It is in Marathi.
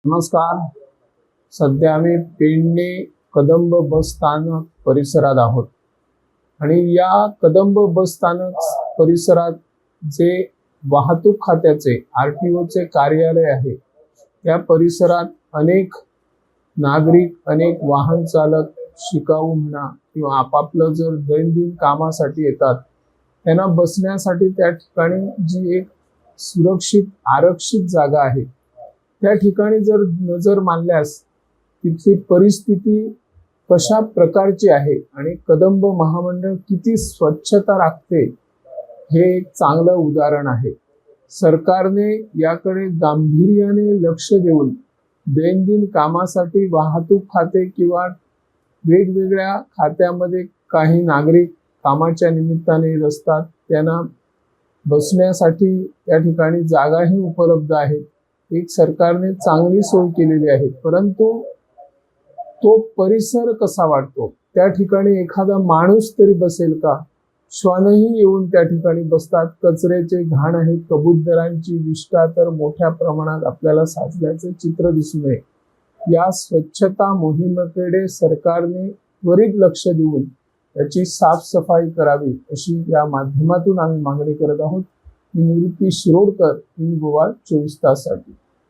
नमस्कार. सध्या आम्ही पेडणे कदंब बस स्थानक परिसरात आहोत आणि या कदंब बस स्थानक परिसरात जे वाहतूक खात्याचे आरटीओचे कार्यालय आहे त्या परिसरात अनेक नागरिक, अनेक वाहन चालक, शिकाऊ म्हणा किंवा आपापलं जर दैनंदिन कामासाठी येतात, त्यांना बसण्यासाठी त्या ठिकाणी जी एक सुरक्षित आरक्षित जागा आहे त्या ठिकाणी जर नजर मारल्यास तिथली परिस्थिती कशा प्रकारची आहे आणि कदंब महामंडळ किती स्वच्छता राखते हे एक चांगलं उदाहरण आहे. सरकारने याकडे गांभीर्याने लक्ष देऊन दैनंदिन कामासाठी वाहतूक खाते किंवा वेगवेगळ्या खात्यामध्ये काही नागरिक कामाच्या निमित्ताने असतात, त्यांना बसण्यासाठी त्या ठिकाणी जागाही उपलब्ध आहे. एक सरकारने चांगली सोय केलेली आहे, परंतु तो परिसर कसा वाटतो, त्या ठिकाणी एखादा माणूस तरी बसेल का? श्वानही येऊन त्या ठिकाणी बसतात. कचऱ्याचे घाण आहे, कबूतरांची विष्ठा तर मोठ्या प्रमाणात आपल्याला साचल्याचे चित्र दिसून येते. या स्वच्छता मोहिमेकडे सरकारने त्वरित लक्ष देऊन त्याची साफसफाई करावी अशी या माध्यमातून आम्ही मागणी करत आहोत. मी निवृत्ती शिरोडकर, इन गोवा 24 ताससाठी.